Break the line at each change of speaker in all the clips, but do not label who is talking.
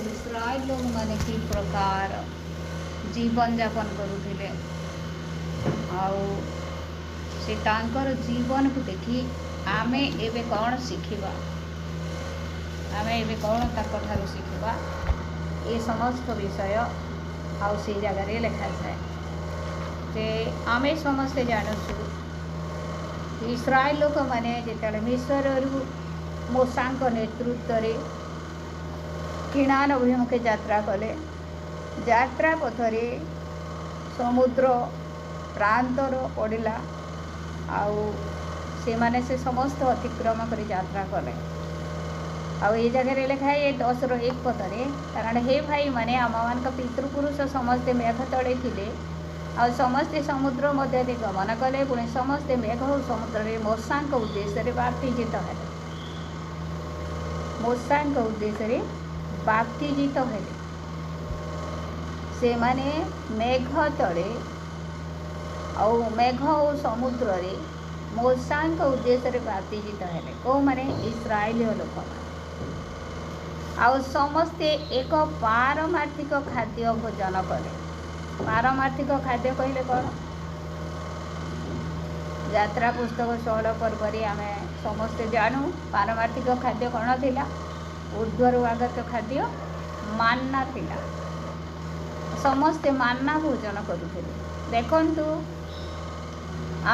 इस्राएल लोग मैंने कि प्रकार जीवन यापन करुले आर जीवन को देखी आमे एबे कौन शिखा आमे एबे कौन ताकठारु शिखा ये समस्त विषय आउ से जगार लिखा जाए जे आमे समस्ते जानूँ इस्राएल लोक मैंने जिते मिस्र मूसा नेतृत्व किणान अभिमुखे यात्रा कले यात्रा पथरे समुद्र प्रांतर पड़ा आउ से समस्त अतिक्रम कर यात्रा कले ये जगह लिखा है 10:1 पदे कारण हे भाई माने आम मान पितृपुरुष समस्ते मेघ तले थिले आ समस्ते समुद्र मध्य गमन कले पुणी समस्ते मेघ और समुद्र मूसा उद्देश्य बाप्तिजित है मूसा उद्देश्य बाप्तिजित है से माने मेघ तले मेघ और समुद्र रे मूसा उद्देश्य बाप्तिजित है कौ माने इस्राएल लोक समस्ते एक पारमार्थिक खाद्य भोजन कले पारमार्थिक खाद्य कहले कौन यात्रा पुस्तक 16 पर्व आम समस्ते जानू पारमार्थिक खाद्य कौन थिला ऊर्ध्वर आगत खाद्य मान्ना थिला समस्ते मान्ना भोजन करुले देखंतु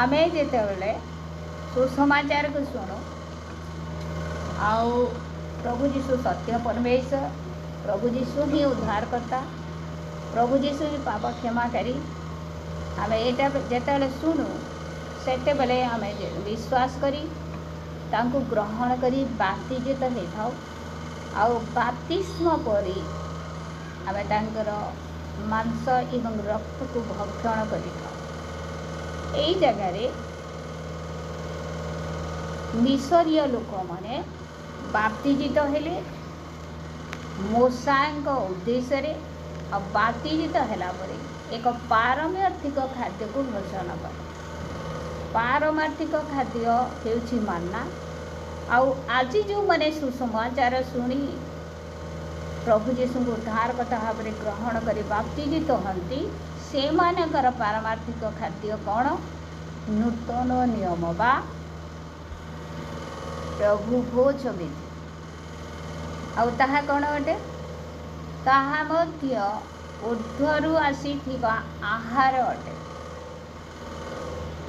आमे जेतेबेले सुसमाचार को शुणु आउ प्रभु जीशु सत्य परमेश्वर प्रभु जीशु ही उद्धार करता प्रभु जीशु ही पाप क्षमाकारी आम यहाँ जिते शुणु से बेले आम विश्वास करी तांको ग्रहण करी बाप्तिजित होता आउ बाप्तिस्म परी आम तांकर मांस एवं रक्त को भक्षण कर जगार मिसरीय लोक मैंने बाप्तिजित हेले मूसा उद्देश्य बाप्तिजित है एक पारमार्थिक खाद्य को भोजन कर पारमार्थिक खाद्य हेउछि मान्ना आउ आज जो मैंने सुसमाचार शुणी प्रभु जीशु को उद्धारकर्ता भाव में ग्रहण कर बाप्तिजित हंती से मानकर पारमार्थिक खाद्य कौन नूतन नियम बा प्रभु भोज विधि आउ ताहा कौन अटे ताहा मध्य ऊर्ध्वरु आसीथिबा आहार अटे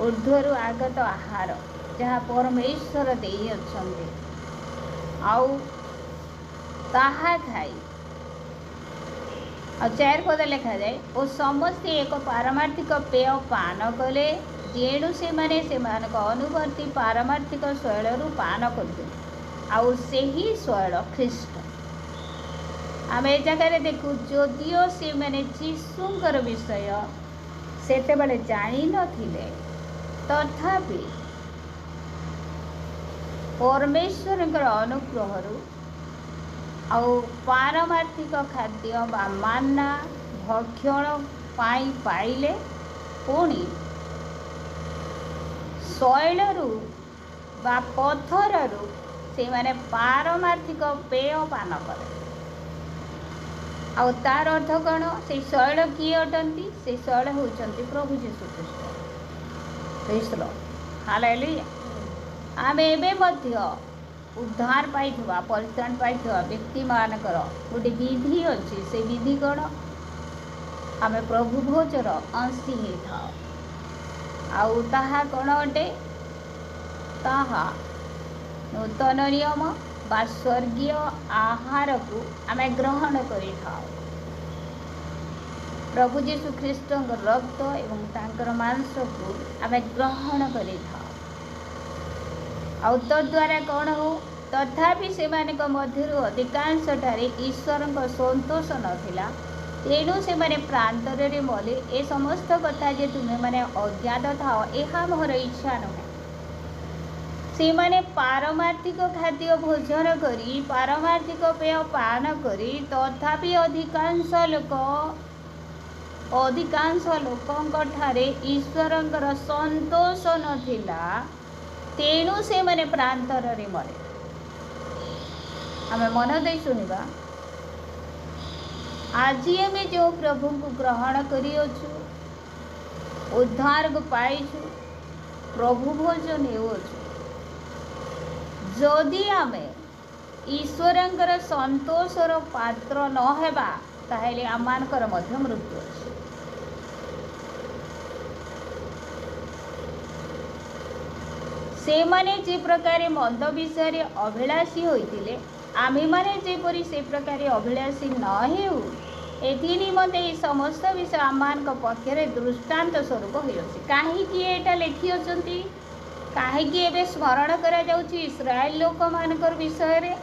ऊर्ध्वरु आगत आहार जहाँ परमेश्वर देई अछंते आउ ताहा खाई आ 4 पद लिखा जाए और समस्ते एक पारमार्थिक पेय पान कले जेणु से माने अनुवर्ती पारमार्थिक शैल पान करते आउ से ही शैल ख्रीष्ट आम ए जगह देखू जदिओ से मैंने जीशुंकर विषय सेते बेले जानी नथिले तथापि परमेश्वर अनुग्रह आउ पारमार्थिक खाद्य बा मान्ना भक्षण पाइले पुणी शैलरू बा पथररू से माने पारमार्थिक पेय पान करे आउ तार अर्थ कौन से शैल किए अटंती से शैल होचंती प्रभु जीशु ख्रीष्ट हालेलुया आम एबे मध्य उद्धार पाइथुवा परित्राण पाइथुवा व्यक्ति मानकर गोटे विधि अच्छी से विधि कौन आम प्रभु भोजर अंशी होता आउ ताहा कौन अटे ताहा नूतन नियम बा स्वर्गीय आहार को आम ग्रहण कर प्रभु जीशु ख्रीष्ट रक्त एवं तांकर मांस को आम ग्रहण कर तद्वारा कौन हो तथापि से मध्य अधिकांश ठारे ईश्वर संतोष नाला तेणु से प्रांतर मले ए समस्त कथा जे तुम्हें मैंने अज्ञात था यह मोर इच्छा नुहे से माने पारमार्थिक खाद्य भोजन करी पारमार्थिक पेय पान करी तथापि अधिकांश लोकंक ठारे ईश्वरंकर संतोष नथिला तेणु से माने प्रांतर रे मरे आम मन दे शुणा आज आम जो प्रभु को ग्रहण करियछु उद्धार को पाइछु प्रभु भोजन हेउछु जदि आम ईश्वरंकर संतोषर पात्र न हेबा ताहेले आमानकर मध्य मृत्यु अछि। से माने जे प्रकार मंद विषय अभिलाषी होइतिले आमे माने जेपरि से प्रकार अभिलाषी न हेउ एथि निमंते ए समस्त विषय आमान पक्षरे दृष्टांत स्वरूप होइछि। काहेकि एटा लिखि अछंती काहेकि एबे स्मरण करा जाउछि इस्राएल लोक मानकर विषय रे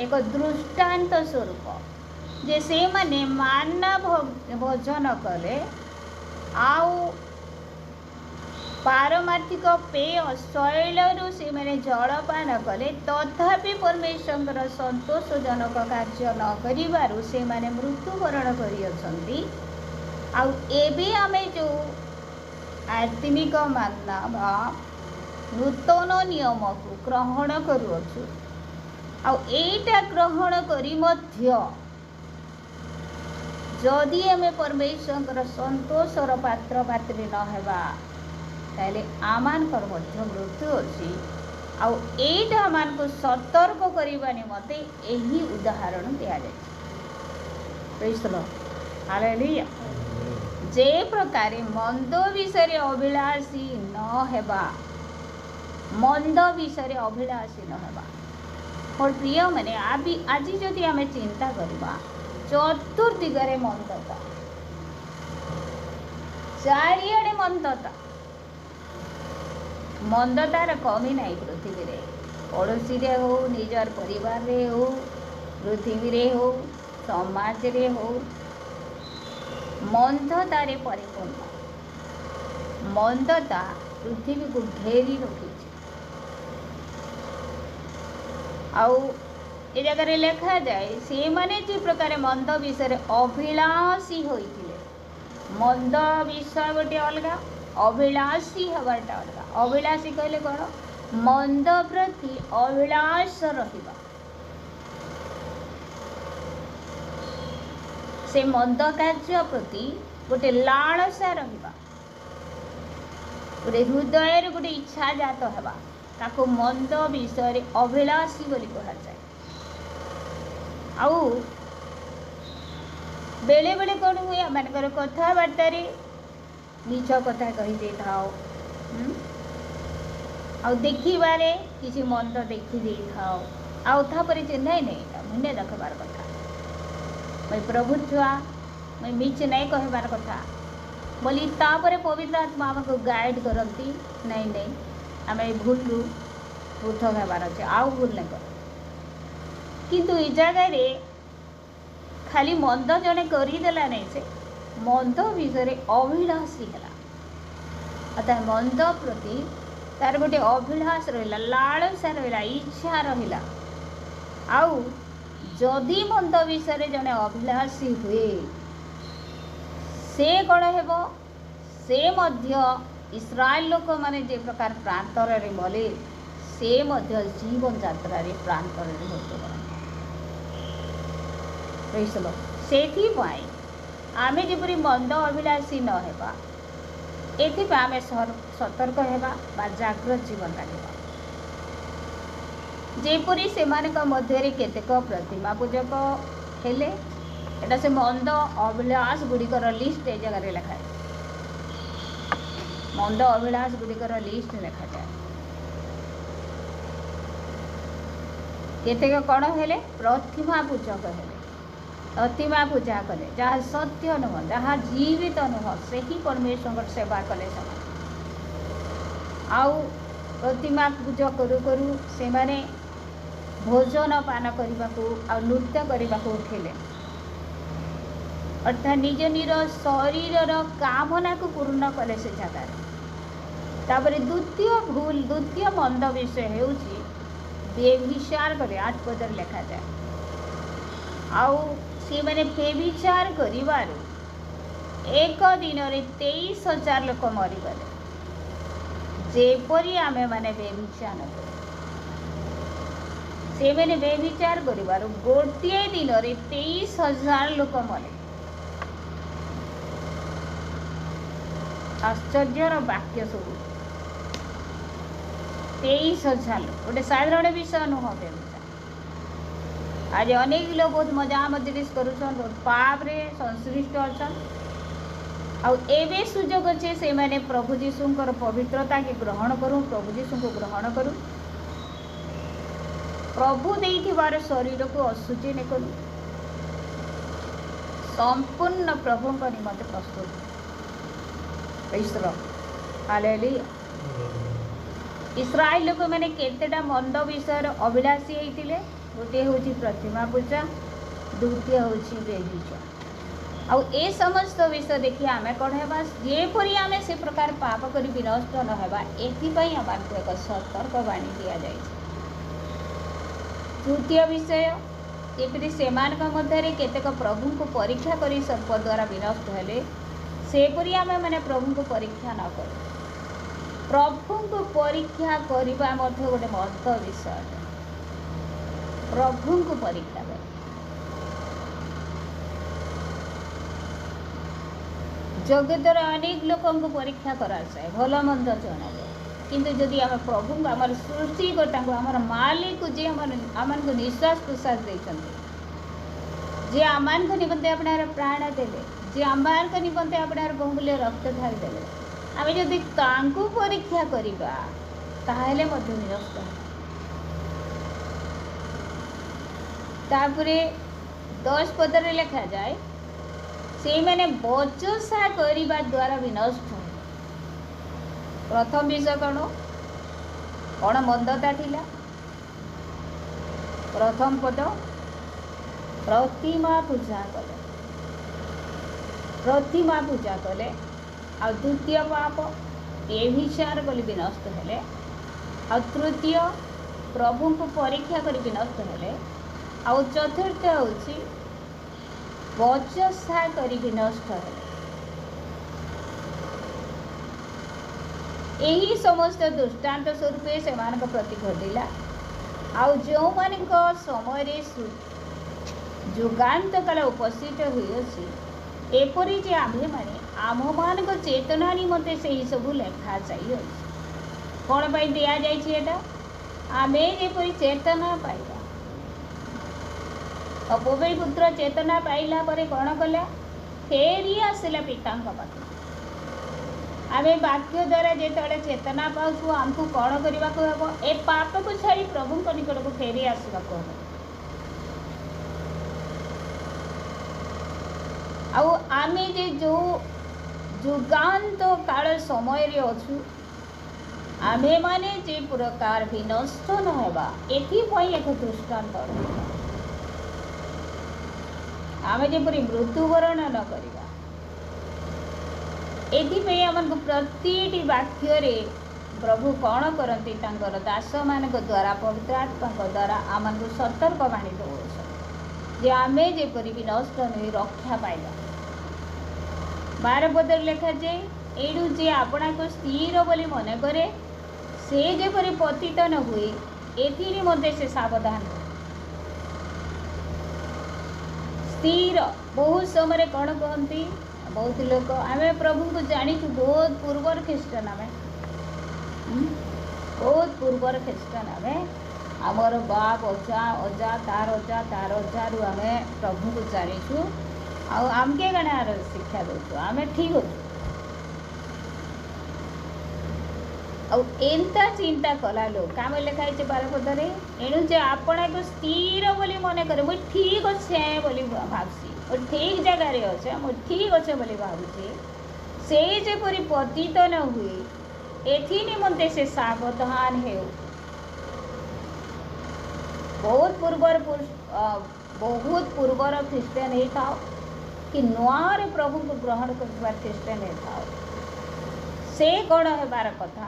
एक दृष्टांत स्वरूप जे से माने मानना भोजन कले आउ पारमार्थिक पेय शैलरू से मैंने जलपान कले तथापि परमेश्वर संतोषजनक कार्य न करिबारु से माने मृत्युवरण करियछंती। आउ एबे आमे जो आत्मिक मानना बा नूतन नियम को ग्रहण करूछु आउ एटा ग्रहण करी मध्य जदि आमे परमेश्वर संतोषर पात्र पात्री न हेबा ताले आमानकर मध्य मृत्यु अछि। आउ एटा आमान को सतर्क करिबा निमते एही उदाहरण दिया जाय। Praise the lord hallelujah. जे प्रकार मंद विषय अभिलाषी न हेबा मंद विषय अभिलाषी न हेबा मोर प्रिय माने आज जदि आमे चिंता करबा चतुर्दिगरे मंदता चारिआडे मंदता मंदतार कमी नहीं पृथ्वी रे पड़ोसी रे हो निजर परिवार रे हो पृथ्वी रे हो समाज रे हो मंदतारे परिपूर्ण मंदता पृथ्वी को घेरी रखी आउ ए जगह लिखा जाए से माने जे प्रकार मंद विषय अभिलाषी होइतिले मंद विषय गोटे अलगा अभिलाषी हबाटा अलगा। अभिलाषी कहले कौन मंद प्रति अभिलाष रहिबा से मंद कार्य प्रति गोटे लालसा रहिबा गोटे हृदय गोटे इच्छा जात हेबा ताको मंद विषय अभिलाषी बोली कहा जाए। आउ बेले बेले कौन हुए आमर कथबार्ता मिछ कथा कही दे थाओ आउ देखिबारे किसी मंद देखी दे थाओ आउ थापरे जे नहीं नहीं मुन्ने देखबार कथा मैं प्रभु छुआ मैं मिछ नहीं कहबार कथा बोली तापरे पवित्र आत्मा हमको गाइड करती नहीं नहीं आम भूलू पृथक हेबार अच्छे आउ भूल नहीं कर किंतु ए जगह खाली मंद जड़े करदेला नहीं से मंद विषय अभिलाषी है अतः मंद प्रति तार गोटे अभिलाष रहा लालसा रहा इच्छा रहा आउ जदि मंद विषय जड़े अभिलाषी हुए से कौन हेब से मध्य इस्राएल लोक माने जे प्रकार प्रांतर रे मले से मध्य जीवन यात्रा रे प्रांतर रे मृत्युवरण सेथि पाई आमे जेपरि मंद अभिलाषी न हेबा एथि आमे सतर्क हेबा बा जागृत जीवन रखा जेपरि सेमानक मध्य केतेक प्रतिमा पूजक हेले एटा से मंद अभिलाष गुड़िकर लिस्ट ए जगह लिखा है मंद अभिलाष गुड़िकर लिस्ट लिखा जाए केतेक कौन हेले प्रतिमा पूजक हेले प्रतिमा पूजा कले जहाँ सत्य नुह जहाँ जीवित नुह से ही परमेश्वर सेवा कले आउ प्रतिमा पूजा करू करू से माने भोजन पान करने को आ नृत्य करने को उठिले अर्थात निज निर शरीर कामना को पूर्ण कले से जगह तापर द्वितीय मंद विषय होउछि बेविचार कले 8 पदर लिखा जाए आउ से मैंने बेविचार करिवारु एक दिन 23,000 लोक मरीगले जेपरी आमे माने बेविचार से मैंने बेविचार कर गोटे दिन 23,000 लोक मले। आश्चर्यर वाक्य सब 23,000 लोग गोटे साधारण विषय नुह। आज अनेक लोग बहुत मजा मजलिस करुछन, बहुत पाप रे संश्लिष्ट अछन। आउ एबे सुजोग अच्छे से मैंने प्रभु जीशुंकर पवित्रता के ग्रहण करूँ, प्रभु जीशु को ग्रहण करूँ, प्रभु देइथिबार शरीर को अशुचि ने करूँ, संपूर्ण प्रभु का निमंते प्रस्तुत हालेलुया। इस्राएल लोक मैंने केतेटा मंद विषय अभिलाषी होते। गोटे हूँ प्रतिमा पूजा, द्वितीय हूँ बेविचार। आउ ए समस्त विषय देखिए आम कौन है जेपरी आम से प्रकार पाप कर विनष्ट नहबा एपाई आमको एक सतर्क बाणी दि जाए। तृतीय विषय एपरी से मध्य केतेक प्रभु को परीक्षा कर सर्प द्वारा विनष्ट हेले सेपरी आम मैंने प्रभु को परीक्षा न कर प्रभु को परीक्षा करने गोटे मत विषय। प्रभु को परीक्षा कर जगतर अनेक लोक परीक्षा कराए भल मंद जन, किंतु जदि आम प्रभु आम सृष्टिकर्ता आम मालिक जी आम को निश्वास प्रश्वास देते, जे आम निमंते अपना प्राण देले, जे आम निमंते अपना बहुमूल्य रक्त ढाली देले, आम जदि तांको परीक्षा करिबा ताहेले मध्य विनष्ट। तापरे 10 पदरे लिखा जाए से मैंने बचसा करने द्वारा विनष्ट। प्रथम विषय कौन मंदता थिला। प्रथम पद प्रतिमा पूजा कले, प्रतिमा पूजा कले। आ द्वितीय पाप बेविचार कले विनष्ट हेले। आ तृतीय प्रभु को परीक्षा कर विनष्ट हेले। आ चतुर्थ हूँ बचसा कर विनष्ट हेले। यही समस्त दृष्टांत स्वरूप से प्रति घटिला। आउ जो मान समय जुगांत काल उपस्थित हुई एपरी जे आम्भे माने आम मान चेतना निमंते से ही सब लेखा चाहिए। कौन पाई दिया जाइए आमे जेपरी चेतना पाइबा। अपबई पुत्र चेतना पाइला परे कौन कला फेरी आसला पिता पाख। आम वाक्य द्वारा जो चेतना पाऊ आमको कौन करने को हम ए पाप को छाड़ी प्रभु निकट को फेरी आसवा हम। आम जे जो जुगांत काल समय अच्छु आमे माने जे प्रकार विनष्ट नहबा एथिपाई एक दृष्टांत। आम जेपरी मृत्युवरण न करवा एथिपाई आमको प्रति वाक्य रे प्रभु कौन करती दास मान द्वारा पवित्र आत्मा द्वारा आम सतर्क बाणी दौड़ जे आमे जेपरी विनष्ट नहीं रक्षा पाइबा। 12 पद लिखा जाए एडू जे आपना को स्थिर बोली मन करे से जेपरी पतित न हुए एथि निमंते से सावधान। स्थिर बहुत समय कौन कहती बहुत लोक आम प्रभु को जानीचु बहुत पूर्वर ख्रीष्टान आम बहुत पूर्वर ख्रीष्टान आम आमर बाप अजा अजा तार अजा रु आम प्रभु को जानीचु आमके गण शिक्षा दौचु आम ठीक अच्छु। एंता चिंता कला लोक आम लिखाई 12 पदे एणु जे आपना को स्थिर बोली मन करे मुझे ठीक अच्छे बोली भावसी ठीक जगार अच्छे मुझे ठीक अच्छे बोली भावुचे से जेपरी पतित न हुए एथि निमंते से सावधान है। बहुत पूर्वर ख्रीष्टान ही था कि नुआर प्रभु को ग्रहण कर ख्रीष्टान ही था से कौन होबार कथा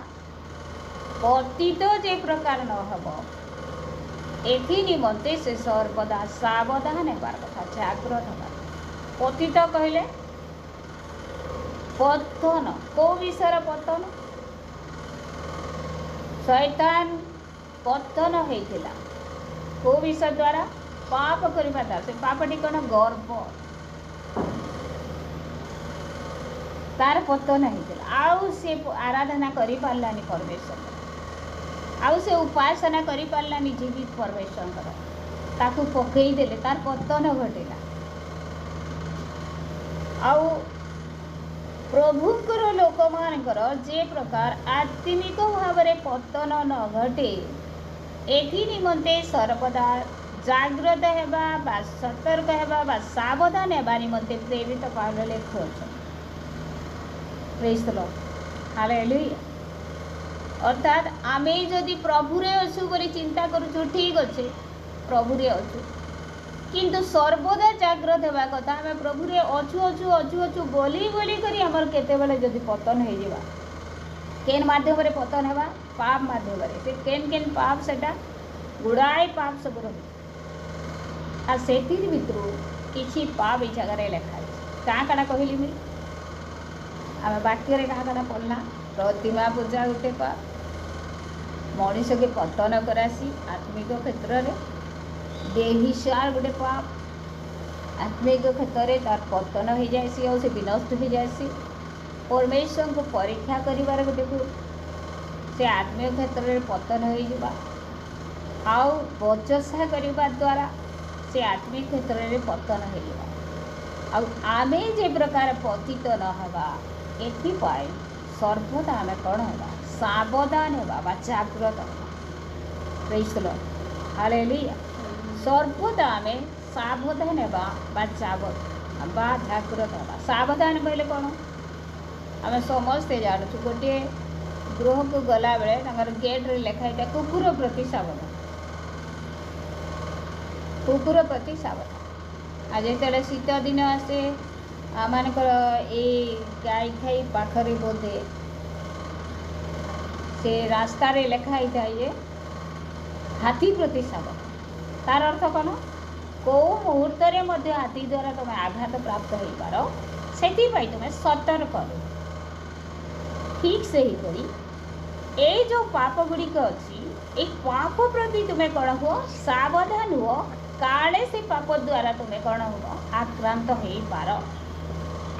पतित जे प्रकार न हम एथि निमंते से सर्वदा सावधान होबार कथा जाग्रत होबार। पतित कहले पतन को विषय पतन शैतान पतन होइथिला को विषय द्वारा पाप करवा द्वारा से पापटी कौन गर्व तार पतन होता आउ से आराधना कर पारानी परमेश्वर आउ से उपासना कर पारानी जीवित परमेश्वर ताकू पकईदेले तार पतन घटेगा आउ प्रभुंकर लोक मानकर जे प्रकार आत्मिक भाव में पतन न घटे एथि निमंते सर्वदा जाग्रत हेबा सतर्क हेबा सावधान हेबा निमंते प्रेरित पाउल लिखुअछन। Praise the lord hallelujah. अर्थात आमे जदि प्रभुरे अच्छु बोली चिंता करूछु ठीक अच्छे प्रभुरे अच्छु किंतु सर्वदा जाग्रत हेबा कथा आमे प्रभुरे अच्छु अच्छु अच्छु अच्छु बोली बोली करी हमर केते बेले जदि पतन हो जिबा केन माध्यम रे पतन हेबा पाप माध्यम रे से केन केन पाप सेटा गुड़ाए पाप सब रही आ सेति भितरु किछि पाप ई जगह रे लिखा है का काना कहली मी आमे वाक्य रे का काना पढ़ला प्रतिमा पूजा उठे पाप मनीष के पतन करासी आत्मिक क्षेत्र में देहिसार गोटे पाप आत्मिक क्षेत्र में तार पतन हो जाएसी और से विनष्ट हो जाएसी परमेश्वर को परीक्षा करिवार गोटे को से आत्मिक क्षेत्र में पतन हो जावा आउ बचसा करने द्वारा से आत्मिक क्षेत्र में पतन हो जावा आउ आमे जे प्रकार पतित न हवा एथिपाई सर्वदा आमे कौन है सावधान है जाग्रत प्रेज द लॉर्ड हालेलुया। सर्वदा आमे सावधान है जाग्रत है सावधान बोले कौन आमे समस्ते जानूँ गोटे गृह को गला बेले गेट रे लिखाई था कुकुर प्रति सावधान कुकुर प्रति सावधान आज जो शीत दिन आसे आमकर ये गाई खाई पाखरे बोधे से रास्ता रे लिखाई था ये हाथी प्रति सावधान तार अर्थ कौन कौ मुहूर्त में हाथी द्वारा तुम आघात प्राप्त हो पार से तुम्हें सतर्क ठीक से ही करी ए जो पाप गुड़िक अच्छी एक पाप प्रति तुम्हें कौन हुआ सावधान हुआ काले से पाप द्वारा तुम्हें कौन हुआ आक्रांत हो पार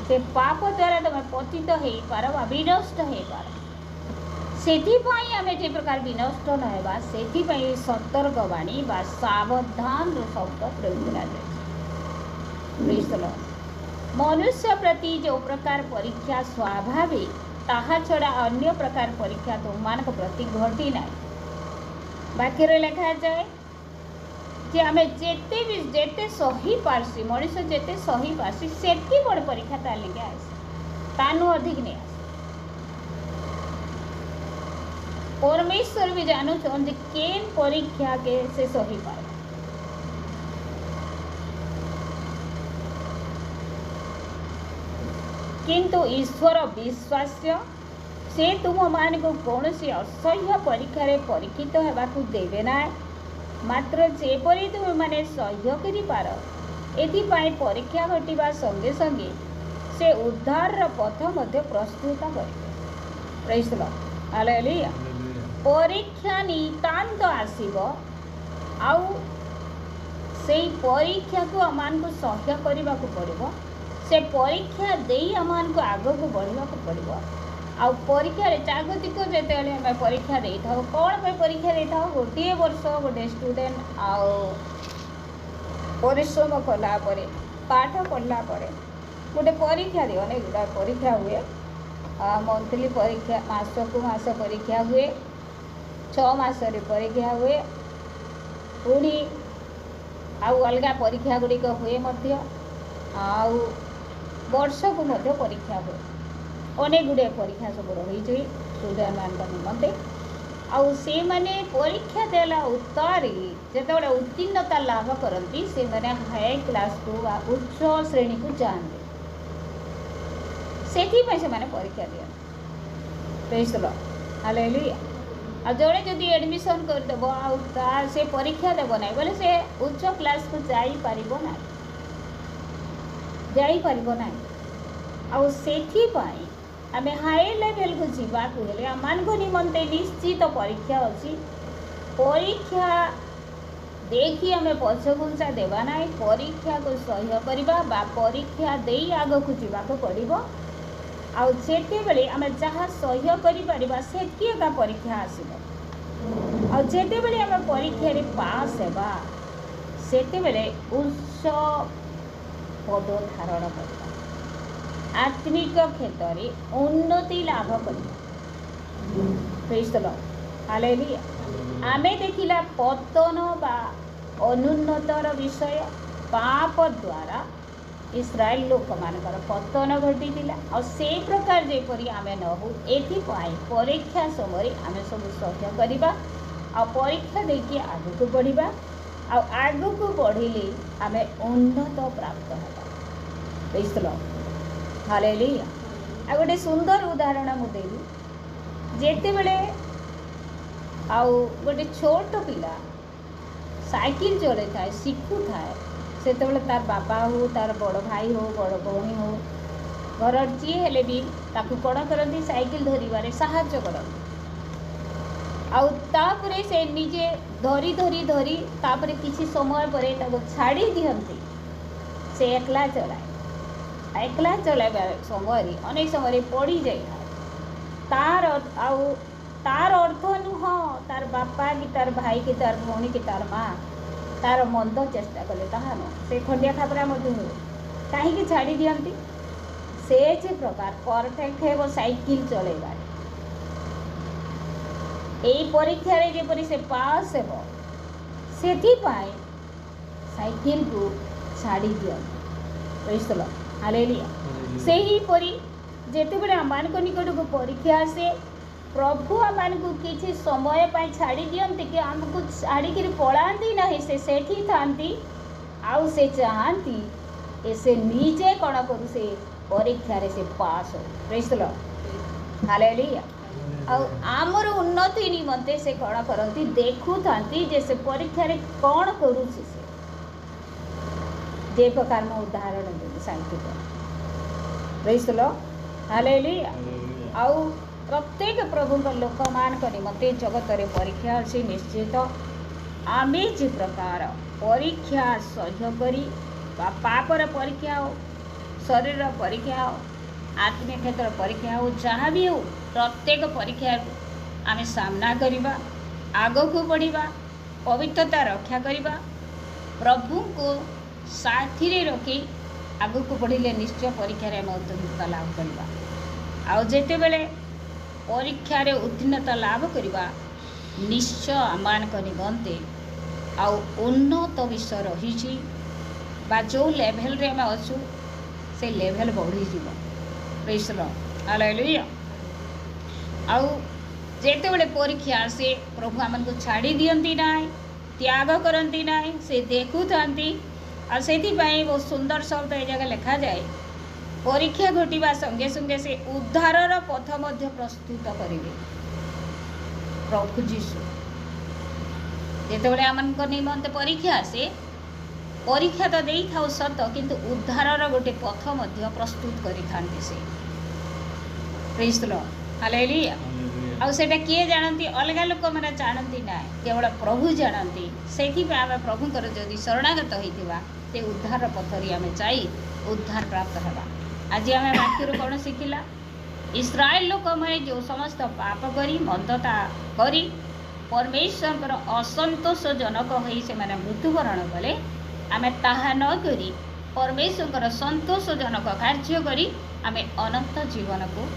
से पाप द्वारा तुम्हें पतित हो पार विनष्ट हो पार से आम जे प्रकार विनष्ट ना से सतर्क बाणी बा सावधान शब्द प्रयोग कर मनुष्य प्रति जो प्रकार परीक्षा स्वाभाविक ताहा छड़ा अन्य प्रकार परीक्षा तुम प्रति घटी ना वाक्य लिखा जाए कि आम जेते भी जेते सही पार्सी मनुष्य जेते सही पार्सी से बड़ परीक्षा तार लगे आस तानु अधिक नहीं आस परमेश्वर भी जानू जे केन परीक्षा के से सही पार किंतु ईश्वर विश्वास्य से तुम मान को कौन सी असह्य परीक्षा रे परीक्षित होगाकू देवे ना मात्र जेपरी तुम माने सह्य करि पार एथिपाई परीक्षा घटिबा संगे संगे से उद्धार पथ मध्य प्रस्तुत करिवे। Praise the lord hallelujah. परीक्षा नितांत आसीबो आउ से परीक्षा को आमान को सह्य करने को पड़ो से परीक्षा दे आमान को आग को बढ़ा पड़ो आ परीक्षा जागतिक जिते आम परीक्षा दे था कौन पे परीक्षा दे था गोटे वर्ष गोटे स्टूडेंट आउ परिश्रम कलापर पाठ पढ़ला गोटे परीक्षा दे अनेक गुड़ा परीक्षा हुए मंथली परीक्षा मास को मास परीक्षा हुए 6 मासरे परीक्षा हुए पुणी आउ अलग परीक्षा गुड़िक हुए आउ वर्ष को मध्य परीक्षा हुए अनेक गुड़े परीक्षा सब रही स्टूडेंट मान निमंते आउ से माने परीक्षा देला उत्तर जिते उत्तीर्णता लाभ करती से माने हाई क्लास को उच्च श्रेणी को जाते से माने परीक्षा दिया। Praise the lord hallelujah. आ जड़े जदि एडमिशन करदेव आ से परीक्षा देव ना बोले से उच्च क्लास को जापर ना आउ सेथिपाई आम हाई लेवल को जीवाकू हेले आम निमंते निश्चित परीक्षा अच्छी परीक्षा देखी आम पछघुंचा देवा ना, परीक्षा को सह्य करवा बा परीक्षा दे आग को जावाक पड़ो। आते आम जहाँ सह्य कर से परीक्षा आसब। आते आम परीक्षा पास हेबा सेते उच्च पद धारण करवा, आत्मिक क्षेत्र में उन्नति लाभ करवा। हालेलुया। आमे देखिला पतन बा अनुन्नतर विषय पाप द्वारा इस्राएल लोक मानकर पतन घटी आ से प्रकार जेपरी आमे न हो एथिपाई परीक्षा समय आमे सब सह्य करवा आ परीक्षा देखिए आग को बढ़िबा आ आग को बढ़िले आमे उन्नत प्राप्त हेबा। Praise the lord. हालेलुया। आ गोटे सुंदर उदाहरण मु देबी। जेते बेले आउ गोटे छोट पिला साइकिल चले थाए शिखु थाए से तार बाबा हो तार बड़ भाई हो बड़ भौणी हो घर जी हेले भी ताकू कौन करती साइकिल धरवे साहाय्य करती। आउे से निजे धरी धरी धरी तापर किसी समय पर छाड़ी दिहंती से एकला चलाए। एकला चलाइबा समय अनेक समय पड़ी जाए तार तार अर्थ नुह तार बापा कि तार भाई कि तार भौणी कि तार माँ तार मंद चेष्टा कले ताहा न से खंडिया खापरा कहीं छाड़ी दियंती। से जे प्रकार परफेक्ट है साइकिल चलेगा यही परीक्षा रे जेपरी से पास हेब से साइकिल को छाड़ी दियंती। Praise the lord. हालेलुया। से ही परी जेते बड़े आमान को निकट को परीक्षा आसे प्रभु आमान को किसी समय पाई छाड़ी दियंती कि आमको छाड़ी कर पलांती नहीं से सेठी थांती आउ से चाहती ऐसे नीचे कौन करू से परीक्षा रे से पास हो। Praise the lord. हालेलुया। आउ आमर उन्नति निमंते से कौन करती देखु थांती जैसे परीक्षा रे कौन करू से जे प्रकार में उदाहरण देबी cycle. Praise the lord. Hallelujah. आउ प्रत्येक प्रभु लोक मान निमंते जगत रे परीक्षा अच्छी निश्चित आमे जे प्रकार परीक्षा सह्य करी पापर परीक्षा हो शरीर परीक्षा हो आत्मिक क्षेत्र परीक्षा हो जहाँ भी हो प्रत्येक परीक्षा आमे सामना करवा आग को बढ़िबा पवित्रता रक्षा करवा प्रभु को साथी रे रखी आग को बढ़िले निश्चय परीक्षा रे उत्तीर्णता लाभ करवा। आउ जेते बेले परीक्षा रे उत्तीर्णता लाभ करवा निश्चय आमान निमंते आउ उन्नत विषय रही बा जो लेवल रे आमे अच्छु से लेवल बढ़ी जीव। Praise the lord. हालेलुया। आउ जेते बेले परीक्षा आसे प्रभु आमन को छाड़ी दियंती नाही त्याग करंती नाही से देखु थांती आ सेति पई बहुत सुंदर शब्द ए जगह लिखा जाए परीक्षा घटिबा संगे संगे से उद्धारर पथ मध्य प्रस्तुत करेंगे। प्रभु जीशु जेतेबेले आमन निमंते परीक्षा आसे परीक्षा तो दे था सत किंतु उद्धारर गोटे पथ मध्य प्रस्तुत करि थांती से। Praise the lord. हालेलुया। आउ सेटा किए जानती अलग लोक मैंने जानती ना केवल प्रभु जानती से आम प्रभु जदि शरणागत होइतिबा ते उद्धार पथरी आम जाई उद्धार प्राप्त हेबा। आज आम वाक्य कौन शिखिला इस्राएल लोक मैंने जो समस्त पाप करी मंदता करी परमेश्वर असंतोषजनक हो से मैंने मृत्युवरण कले आम ताहा न करी परमेश्वर संतोषजनक कार्य करी आम अनंत जीवन को